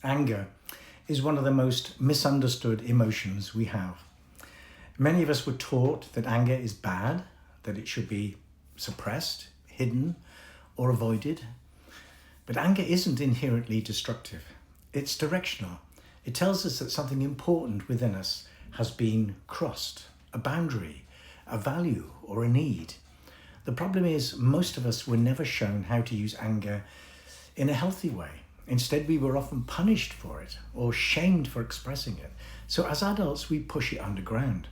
Anger is one of the most misunderstood emotions we have. Many of us were taught that anger is bad, that it should be suppressed, hidden, or avoided. But anger isn't inherently destructive. It's directional. It tells us that something important within us has been crossed, a boundary, a value, or a need. The problem is most of us were never shown how to use anger in a healthy way. Instead, we were often punished for it or shamed for expressing it. So as adults, we push it underground.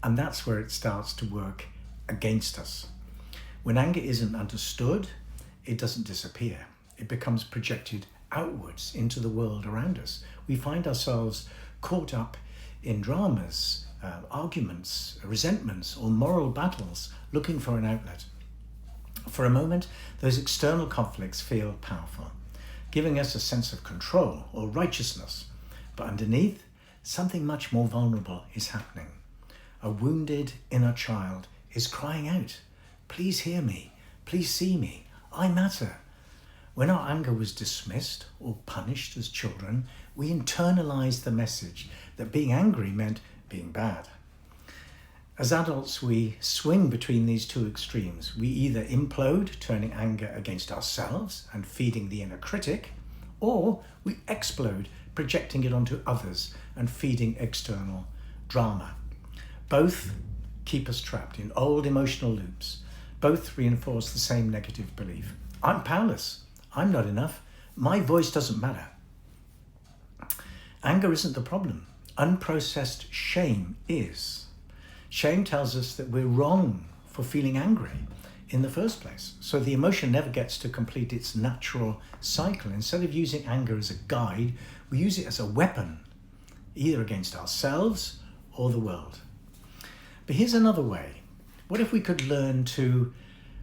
And that's where it starts to work against us. When anger isn't understood, it doesn't disappear. It becomes projected outwards into the world around us. We find ourselves caught up in dramas, arguments, resentments, or moral battles, looking for an outlet. For a moment, those external conflicts feel powerful, giving us a sense of control or righteousness. But underneath, something much more vulnerable is happening. A wounded inner child is crying out, "Please hear me, please see me, I matter." When our anger was dismissed or punished as children, we internalized the message that being angry meant being bad. As adults, we swing between these two extremes. We either implode, turning anger against ourselves and feeding the inner critic, or we explode, projecting it onto others and feeding external drama. Both keep us trapped in old emotional loops. Both reinforce the same negative belief. I'm powerless. I'm not enough. My voice doesn't matter. Anger isn't the problem. Unprocessed shame is. Shame tells us that we're wrong for feeling angry in the first place. So the emotion never gets to complete its natural cycle. Instead of using anger as a guide, we use it as a weapon, either against ourselves or the world. But here's another way. What if we could learn to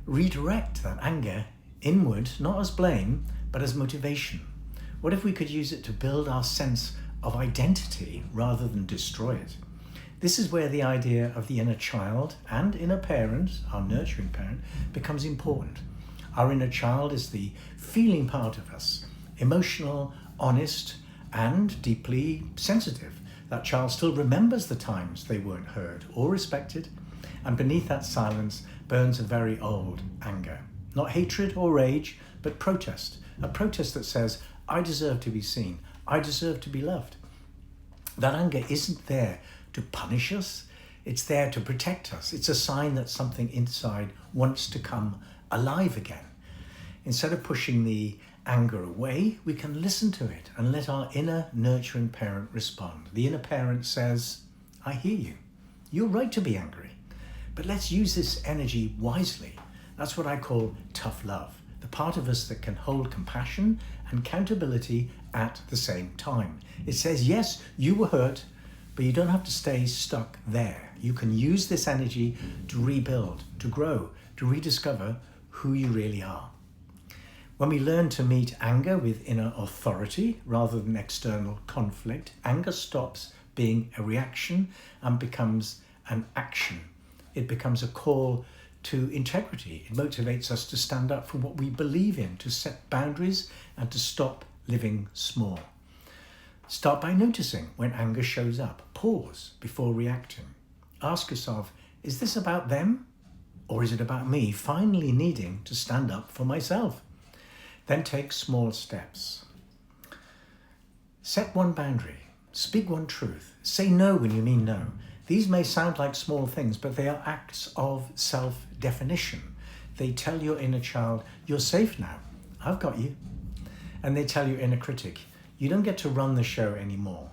redirect that anger inward, not as blame, but as motivation? What if we could use it to build our sense of identity rather than destroy it? This is where the idea of the inner child and inner parent, our nurturing parent, becomes important. Our inner child is the feeling part of us, emotional, honest, and deeply sensitive. That child still remembers the times they weren't heard or respected, and beneath that silence burns a very old anger. Not hatred or rage, but protest. A protest that says, I deserve to be seen. I deserve to be loved. That anger isn't there to punish us. It's there to protect us. It's a sign that something inside wants to come alive again. Instead of pushing the anger away, we can listen to it and let our inner nurturing parent respond. The inner parent says, I hear you. You're right to be angry, but let's use this energy wisely. That's what I call tough love, the part of us that can hold compassion and accountability at the same time. It says, yes, you were hurt, but you don't have to stay stuck there. You can use this energy to rebuild, to grow, to rediscover who you really are. When we learn to meet anger with inner authority rather than external conflict, anger stops being a reaction and becomes an action. It becomes a call to integrity. It motivates us to stand up for what we believe in, to set boundaries, and to stop living small. Start by noticing when anger shows up. Pause before reacting. Ask yourself, is this about them? Or is it about me finally needing to stand up for myself? Then take small steps. Set one boundary. Speak one truth. Say no when you mean no. These may sound like small things, but they are acts of self-definition. They tell your inner child, you're safe now. I've got you. And they tell your inner critic, you don't get to run the show anymore.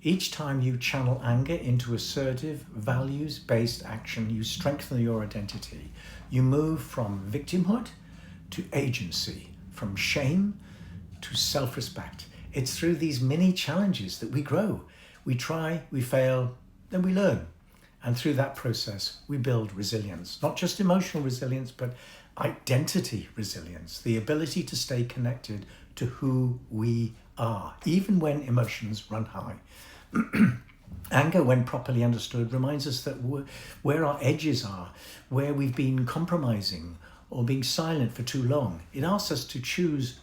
Each time you channel anger into assertive, values-based action, you strengthen your identity. You move from victimhood to agency, from shame to self-respect. It's through these mini challenges that we grow. We try, we fail, then we learn. And through that process, we build resilience. Not just emotional resilience, but identity resilience. The ability to stay connected to who we are, even when emotions run high. Anger, when properly understood, reminds us that where our edges are, where we've been compromising or being silent for too long. It asks us to choose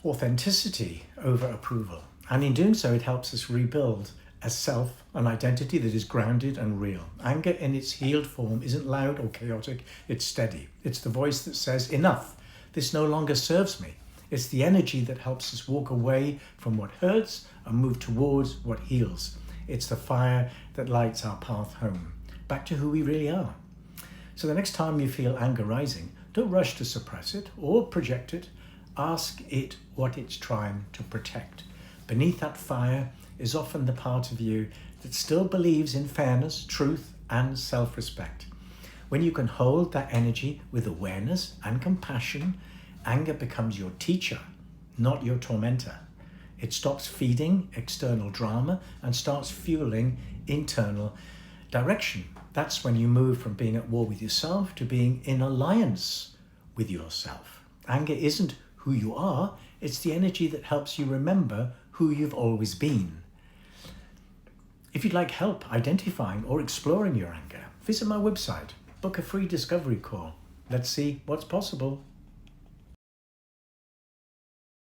authenticity over approval. And in doing so, it helps us rebuild a self, an identity that is grounded and real. Anger in its healed form isn't loud or chaotic, it's steady. It's the voice that says, enough, this no longer serves me. It's the energy that helps us walk away from what hurts and move towards what heals. It's the fire that lights our path home, back to who we really are. So the next time you feel anger rising, don't rush to suppress it or project it. Ask it what it's trying to protect. Beneath that fire is often the part of you that still believes in fairness, truth, and self-respect. When you can hold that energy with awareness and compassion, anger becomes your teacher, not your tormentor. It stops feeding external drama and starts fueling internal direction. That's when you move from being at war with yourself to being in alliance with yourself. Anger isn't who you are, it's the energy that helps you remember who you've always been. If you'd like help identifying or exploring your anger, visit my website, book a free discovery call. Let's see what's possible.